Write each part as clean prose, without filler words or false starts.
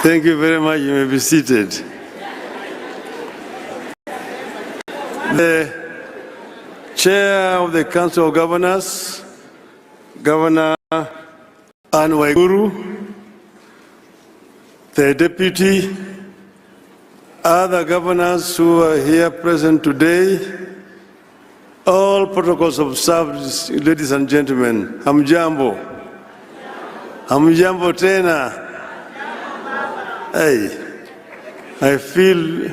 Thank you very much. You may be seated. The Chair of the Council of Governors, Governor Anne Waiguru, the Deputy, other governors who are here present today, all protocols observed, ladies and gentlemen, hamjambo. Hamjambo tena. Hey, I feel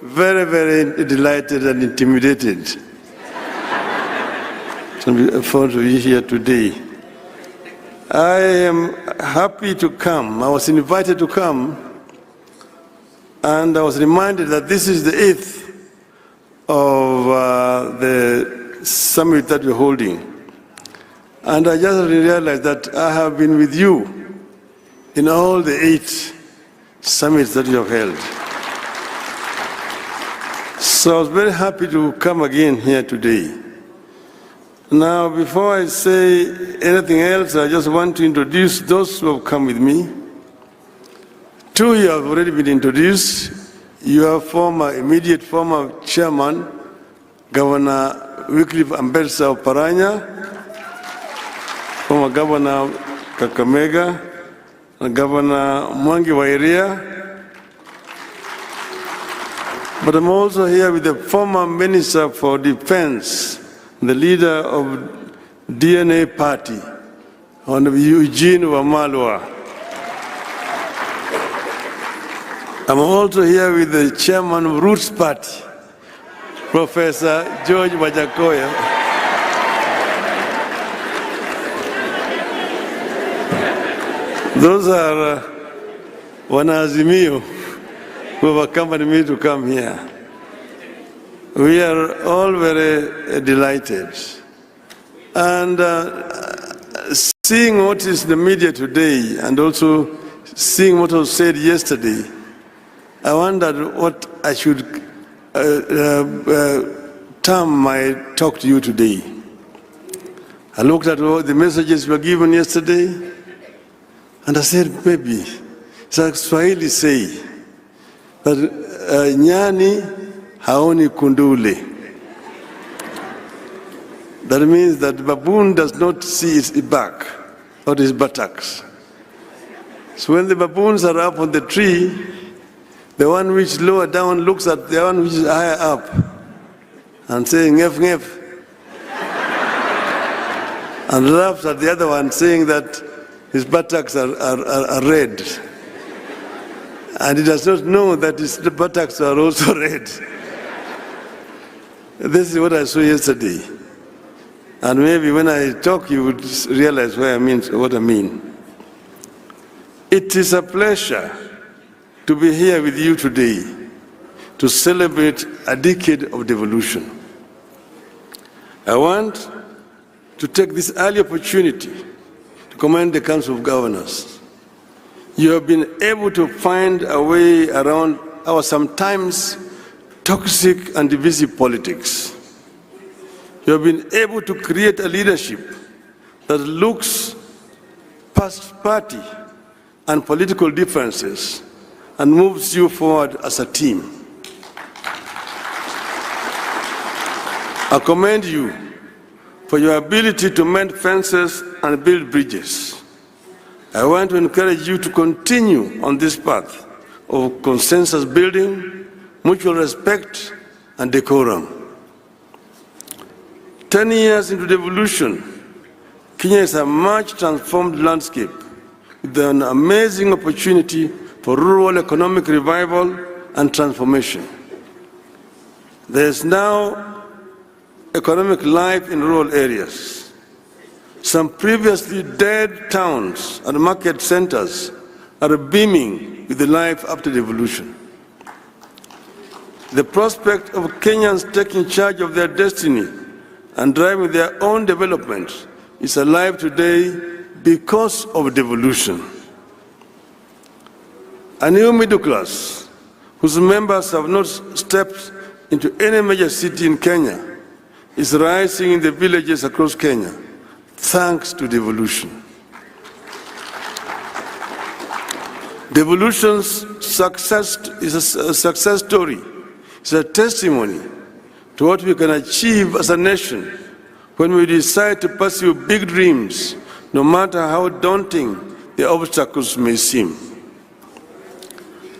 very, very delighted and intimidated for you here today. I am happy to come. I was invited to come, and I was reminded that this is the 8th of the summit that we're holding. And I just realized that I have been with you in all the 8 summits that you have held. So I was very happy to come again here today. Now, before I say anything else, I just want to introduce those who have come with me. 2 you have already been introduced. Your immediate former chairman, Governor Wycliffe Ambassador of Paranya, former Governor Kakamega, Governor Mwangi Wairia, but I'm also here with the former Minister for Defense, the leader of DNA Party, Honorable Eugene Wamalwa. I'm also here with the chairman of Roots Party, Professor George Wajakoya. Those are Wanazimio who have accompanied me to come here. We are all very delighted. And seeing what is in the media today and also seeing what was said yesterday, I wondered what I should term my talk to you today. I looked at all the messages were given yesterday, and I said, maybe, it's like Swahili say, that nyani haoni kundule. That means that the baboon does not see its back or its buttocks. So when the baboons are up on the tree, the one which is lower down looks at the one which is higher up and saying, ngef, ngef. And laughs at the other one, saying that his buttocks are red. And he does not know that his buttocks are also red. This is what I saw yesterday. And maybe when I talk, you would realize what I mean. It is a pleasure to be here with you today to celebrate a decade of devolution. I want to take this early opportunity to commend the Council of Governors. You have been able to find a way around our sometimes toxic and divisive politics. You have been able to create a leadership that looks past party and political differences and moves you forward as a team. I commend you for your ability to mend fences and build bridges. I want to encourage you to continue on this path of consensus building, mutual respect, and decorum. 10 years into devolution, Kenya is a much transformed landscape with an amazing opportunity for rural economic revival and transformation. There is now economic life in rural areas. Some previously dead towns and market centers are beaming with the life after devolution. The prospect of Kenyans taking charge of their destiny and driving their own development is alive today because of devolution. A new middle class, whose members have not stepped into any major city in Kenya, is rising in the villages across Kenya, thanks to devolution. Devolution's success is a success story. It's a testimony to what we can achieve as a nation when we decide to pursue big dreams, no matter how daunting the obstacles may seem.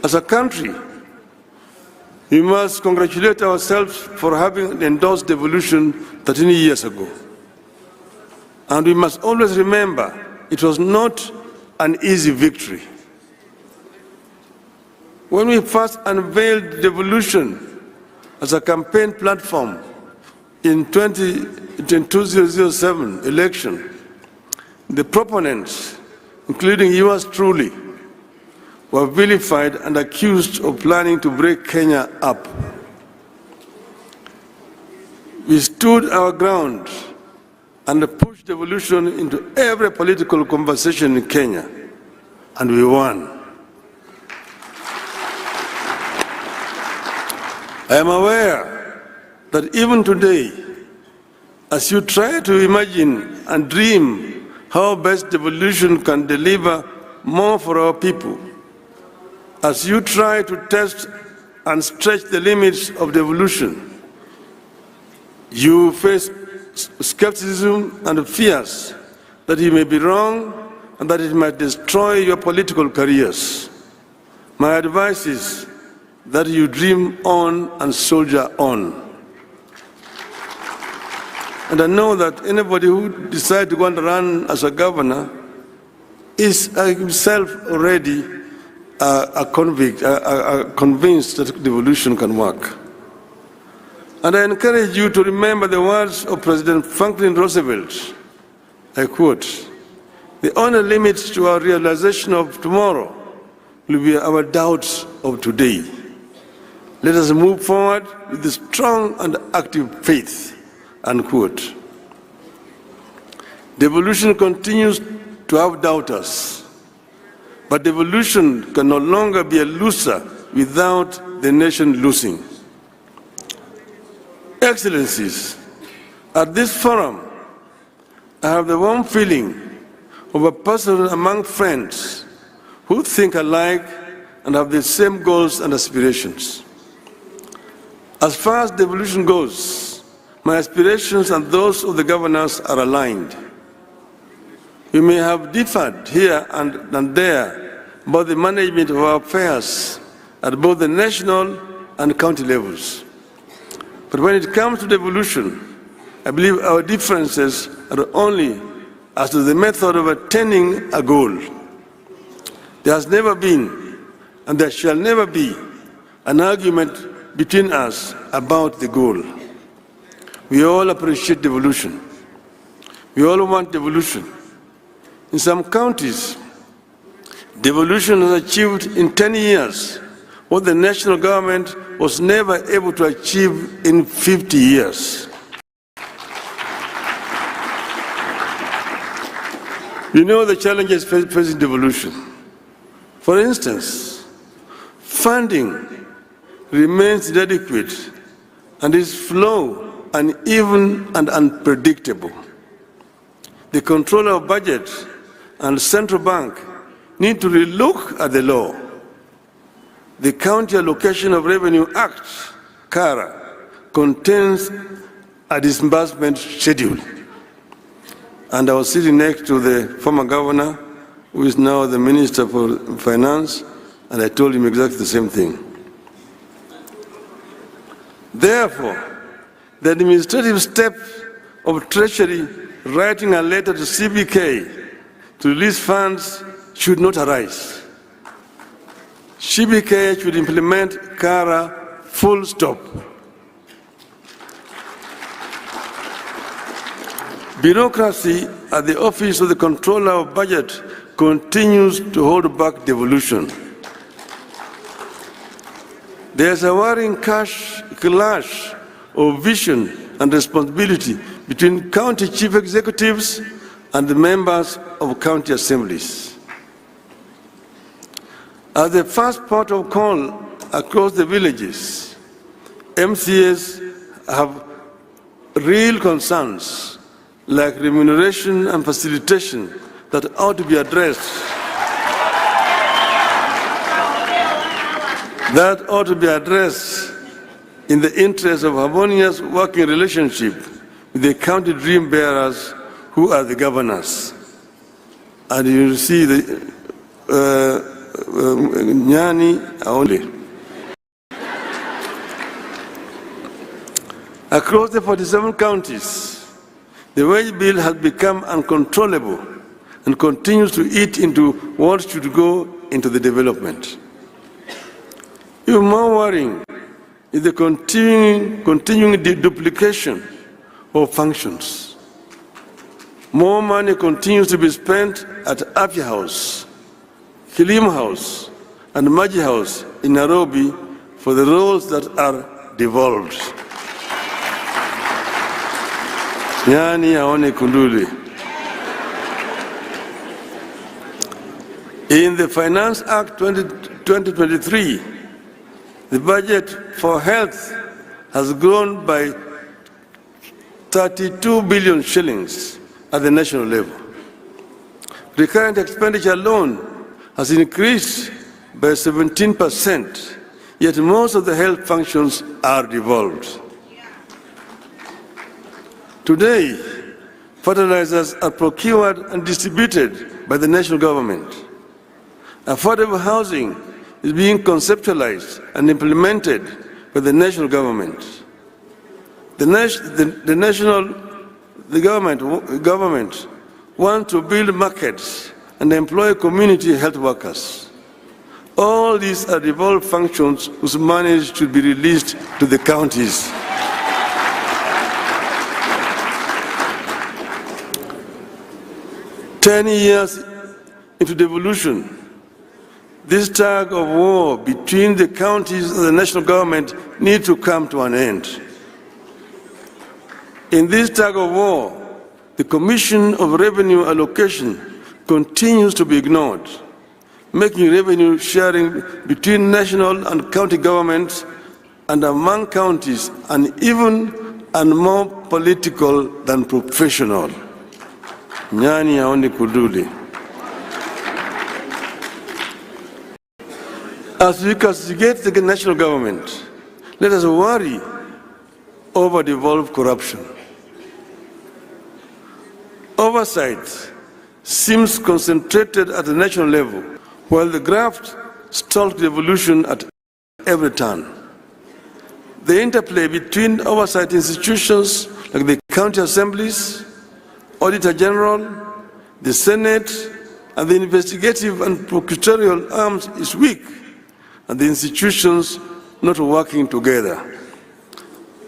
As a country, we must congratulate ourselves for having endorsed devolution 13 years ago. And we must always remember it was not an easy victory. When we first unveiled devolution as a campaign platform in 2007 election, the proponents, including yours truly, were vilified and accused of planning to break Kenya up. We stood our ground and pushed devolution into every political conversation in Kenya, and we won. I am aware that even today, as you try to imagine and dream how best devolution can deliver more for our people, as you try to test and stretch the limits of devolution, you face skepticism and fears that you may be wrong and that it might destroy your political careers. My advice is that you dream on and soldier on. And I know that anybody who decides to go and run as a governor is himself already convinced that devolution can work. And I encourage you to remember the words of President Franklin Roosevelt. I quote, "The only limit to our realization of tomorrow will be our doubts of today. Let us move forward with a strong and active faith," unquote. Devolution continues to have doubters, but devolution can no longer be a loser without the nation losing. Excellencies, at this forum, I have the warm feeling of a person among friends who think alike and have the same goals and aspirations. As far as devolution goes, my aspirations and those of the governors are aligned. We may have differed here and there about the management of our affairs at both the national and county levels. But when it comes to devolution, I believe our differences are only as to the method of attaining a goal. There has never been, and there shall never be, an argument between us about the goal. We all appreciate devolution. We all want devolution. In some counties, devolution has achieved in 10 years what the national government was never able to achieve in 50 years. You know the challenges facing devolution. For instance, funding remains inadequate and its flow uneven and unpredictable. The controller of budget and central bank need to relook at the law. The County Allocation of Revenue Act, CARA, contains a disbursement schedule. And I was sitting next to the former governor, who is now the Minister for Finance, and I told him exactly the same thing. Therefore, the administrative step of Treasury writing a letter to CBK to release funds should not arise. CBK should implement CARA full stop. Bureaucracy at the Office of the Controller of Budget continues to hold back devolution. There's a worrying clash of vision and responsibility between county chief executives and the members of county assemblies. As the first port of call across the villages, MCAs have real concerns like remuneration and facilitation that ought to be addressed. That ought to be addressed in the interest of harmonious working relationship with the county dream bearers who are the governors. And you will see the Nyani only. Across the 47 counties, the wage bill has become uncontrollable and continues to eat into what should go into the development. Even more worrying is the continuing duplication of functions. More money continues to be spent at Afya House, Kilim House, and Maji House in Nairobi for the roles that are devolved. Yani aone kunduli. In the Finance Act 2023, the budget for health has grown by 32 billion shillings at the national level. Recurrent expenditure alone has increased by 17%, yet most of the health functions are devolved. Today, fertilizers are procured and distributed by the national government. Affordable housing is being conceptualized and implemented by the national government. The government wants to build markets and employ community health workers. All these are devolved functions whose money should be released to the counties. Ten years into devolution, this tug of war between the counties and the national government needs to come to an end. In this tug of war, the Commission of Revenue Allocation continues to be ignored, making revenue sharing between national and county governments and among counties uneven and more political than professional. Nyani aone kuduli. As we castigate the national government, let us worry over devolved corruption. Oversight seems concentrated at the national level, while the graft stalks devolution at every turn. The interplay between oversight institutions like the county assemblies, Auditor General, the Senate, and the investigative and prosecutorial arms is weak, and the institutions not working together.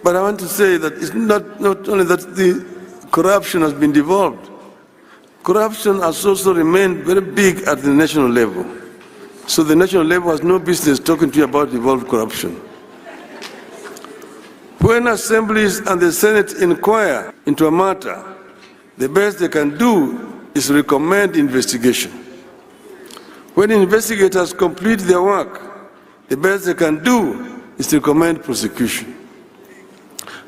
But I want to say that it's not only that the corruption has been devolved, corruption has also remained very big at the national level. So the national level has no business talking to you about devolved corruption. When assemblies and the Senate inquire into a matter, the best they can do is recommend investigation. When investigators complete their work, the best they can do is to recommend prosecution.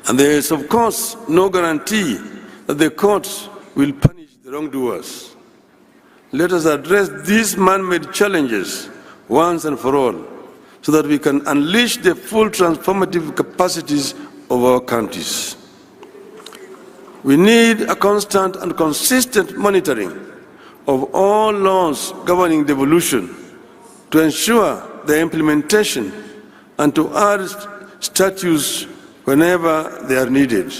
And there is, of course, no guarantee that the courts will punish the wrongdoers. Let us address these man-made challenges once and for all, so that we can unleash the full transformative capacities of our counties. We need a constant and consistent monitoring of all laws governing devolution to ensure their implementation and to add statutes whenever they are needed.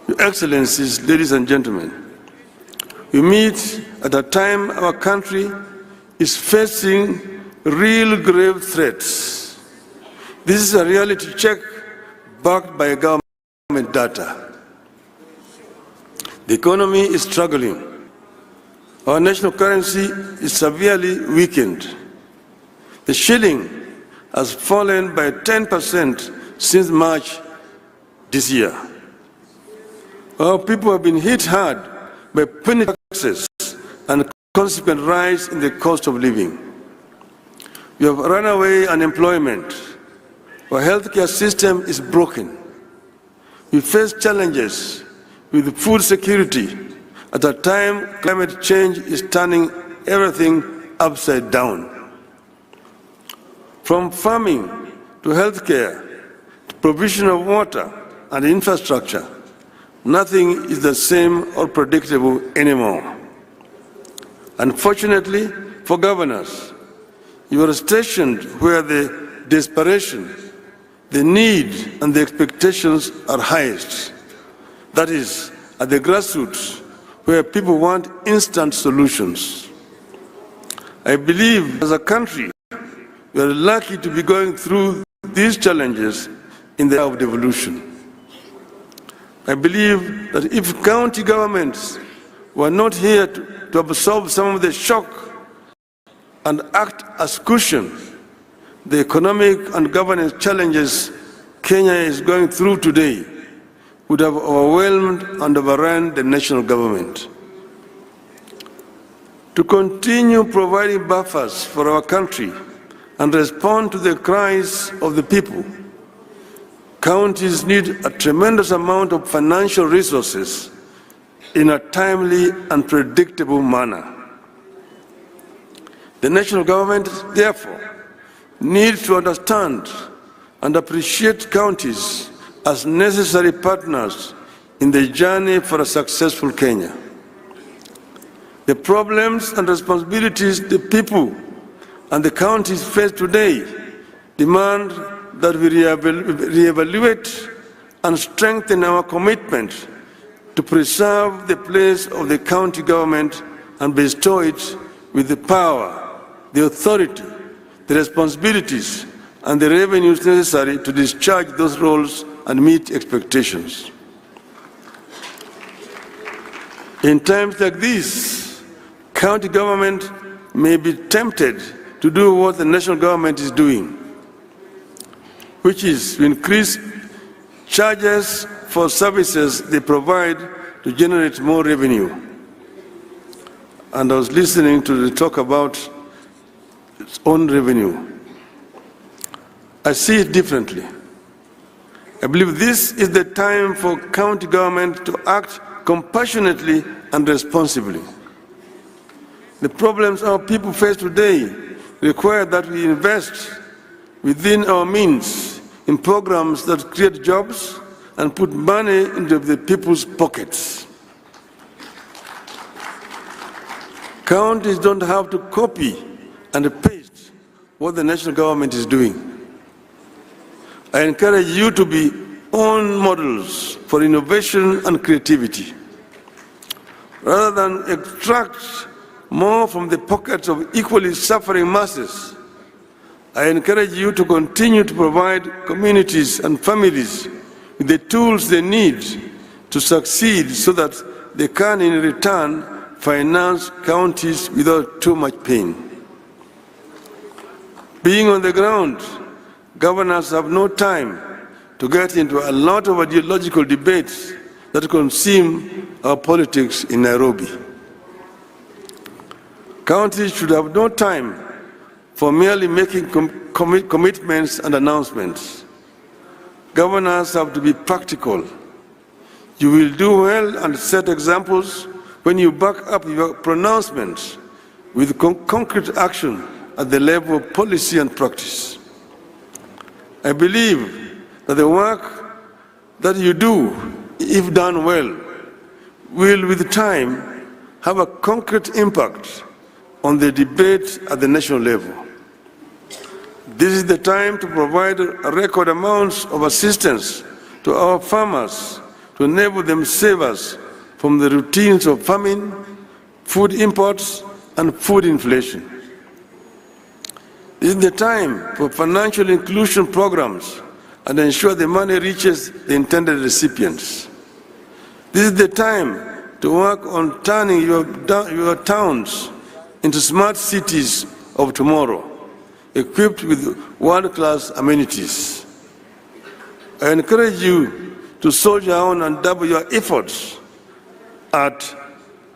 Your Excellencies, ladies and gentlemen, we meet at a time our country is facing real grave threats. This is a reality check backed by government data. The economy is struggling. Our national currency is severely weakened. The shilling has fallen by 10% since March this year. Our people have been hit hard by penny taxes and consequent rise in the cost of living. We have runaway unemployment. Our healthcare system is broken. We face challenges with food security at a time climate change is turning everything upside down. From farming to healthcare, to provision of water and infrastructure, nothing is the same or predictable anymore. Unfortunately for governors, you are stationed where the desperation, the need, and the expectations are highest. That is, at the grassroots, where people want instant solutions. I believe as a country, we are lucky to be going through these challenges in the era of devolution. I believe that if county governments were not here to absorb some of the shock and act as cushion, the economic and governance challenges Kenya is going through today would have overwhelmed and overrun the national government. To continue providing buffers for our country and respond to the cries of the people, counties need a tremendous amount of financial resources in a timely and predictable manner. The national government, therefore, needs to understand and appreciate counties as necessary partners in the journey for a successful Kenya. The problems and responsibilities the people and the counties face today demand that we reevaluate and strengthen our commitment to preserve the place of the county government and bestow it with the power, the authority, the responsibilities, and the revenues necessary to discharge those roles and meet expectations. In times like these, county government may be tempted to do what the national government is doing, which is to increase charges for services they provide to generate more revenue. And I was listening to the talk about its own revenue. I see it differently. I believe this is the time for county government to act compassionately and responsibly. The problems our people face today require that we invest within our means in programs that create jobs and put money into the people's pockets. Counties don't have to copy and paste what the national government is doing. I encourage you to be own models for innovation and creativity. Rather than extract more from the pockets of equally suffering masses, I encourage you to continue to provide communities and families with the tools they need to succeed so that they can, in return, finance counties without too much pain. Being on the ground, governors have no time to get into a lot of ideological debates that consume our politics in Nairobi. Counties should have no time for merely making commitments and announcements. Governors have to be practical. You will do well and set examples when you back up your pronouncements with concrete action at the level of policy and practice. I believe that the work that you do, if done well, will with time have a concrete impact on the debate at the national level. This is the time to provide record amounts of assistance to our farmers to enable them save us from the routines of famine, food imports, and food inflation. This is the time for financial inclusion programs and ensure the money reaches the intended recipients. This is the time to work on turning your towns into smart cities of tomorrow, equipped with world-class amenities. I encourage you to soldier on and double your efforts at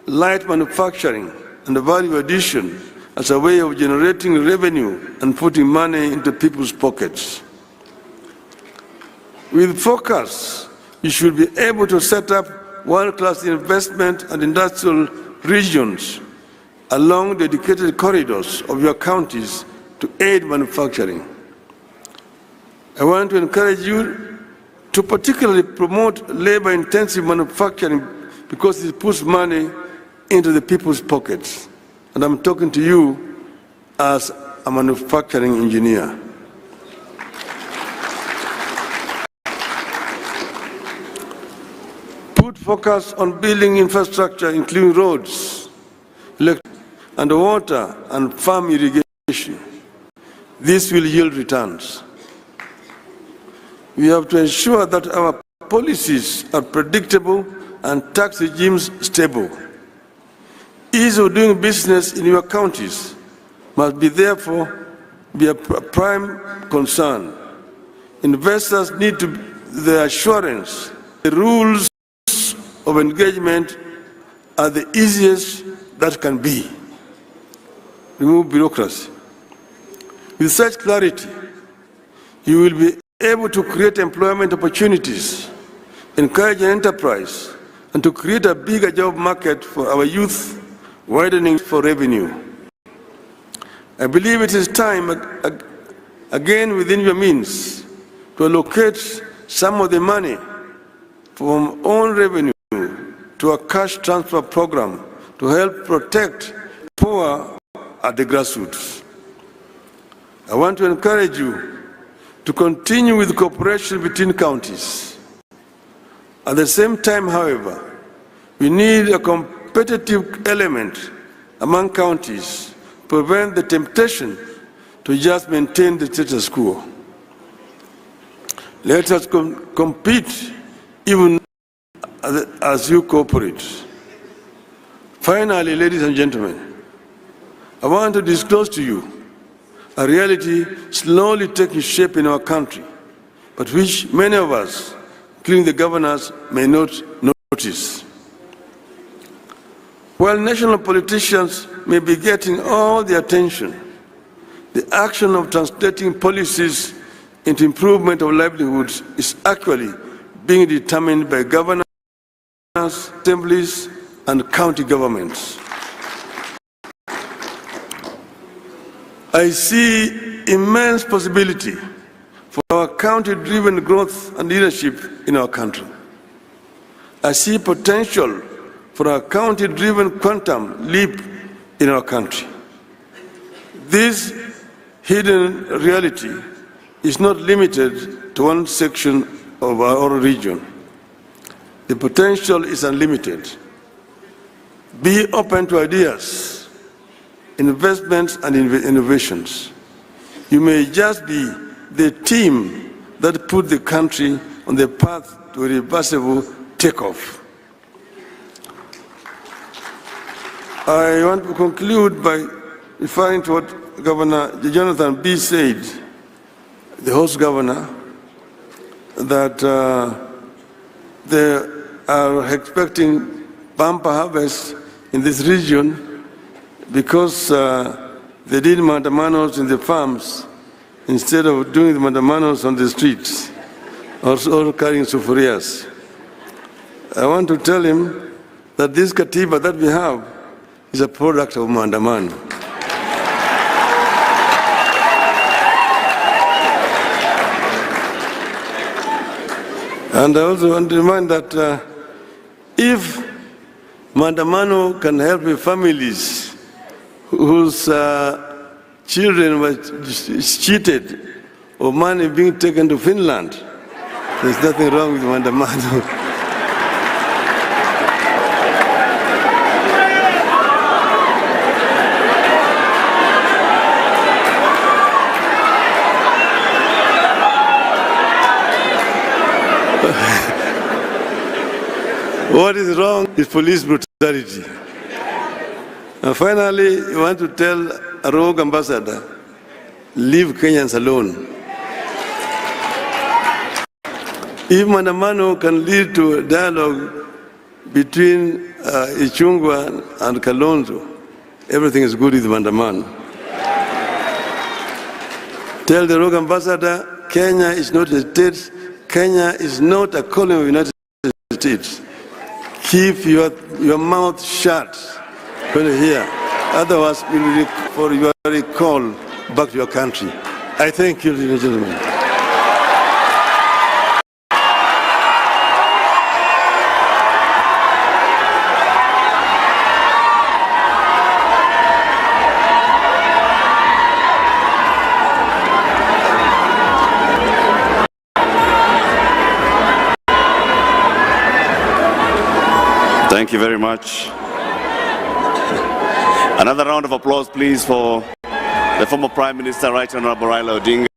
light manufacturing and value addition as a way of generating revenue and putting money into people's pockets. With focus, you should be able to set up world-class investment and industrial regions along dedicated corridors of your counties to aid manufacturing. I want to encourage you to particularly promote labor-intensive manufacturing because it puts money into the people's pockets. And I'm talking to you as a manufacturing engineer. Put focus on building infrastructure, including roads, and water and farm irrigation. This will yield returns. We have to ensure that our policies are predictable and tax regimes stable. Ease of doing business in your counties must therefore be a prime concern. Investors need the assurance the rules of engagement are the easiest that can be. Remove bureaucracy. With such clarity, you will be able to create employment opportunities, encourage enterprise, and to create a bigger job market for our youth, widening for revenue. I believe it is time, again within your means, to allocate some of the money from own revenue to a cash transfer program to help protect poor at the grassroots. I want to encourage you to continue with cooperation between counties. At the same time, however, we need a competitive element among counties to prevent the temptation to just maintain the status quo. Let us compete even as you cooperate. Finally, ladies and gentlemen, I want to disclose to you a reality slowly taking shape in our country, but which many of us, including the governors, may not notice. While national politicians may be getting all the attention, the action of translating policies into improvement of livelihoods is actually being determined by governors, assemblies, and county governments. I see immense possibility for our county-driven growth and leadership in our country. I see potential for a county-driven quantum leap in our country. This hidden reality is not limited to one section of our region. The potential is unlimited. Be open to ideas, investments, and innovations. You may just be the team that put the country on the path to a reversible takeoff. I want to conclude by referring to what Governor Jonathan B. said, the host governor, that they are expecting bumper harvest in this region because they did mandamanos in the farms instead of doing the mandamanos on the streets or carrying sufurias. I want to tell him that this katiba that we have is a product of mandamano. And I also want to remind that if mandamano can help families whose children were cheated or money being taken to Finland, there's nothing wrong with mandamano. What is wrong is police brutality. And finally, I want to tell a rogue ambassador, leave Kenyans alone. If Mandamano can lead to a dialogue between Ichung'wah and Kalonzo, everything is good with Mandamano. Tell the rogue ambassador, Kenya is not a state. Kenya is not a colony of the United States. Keep your mouth shut when you hear. Otherwise, you will for your recall back to your country. I thank you, ladies and gentlemen. Thank you very much. Another round of applause, please, for the former Prime Minister, Right Honorable Raila Odinga.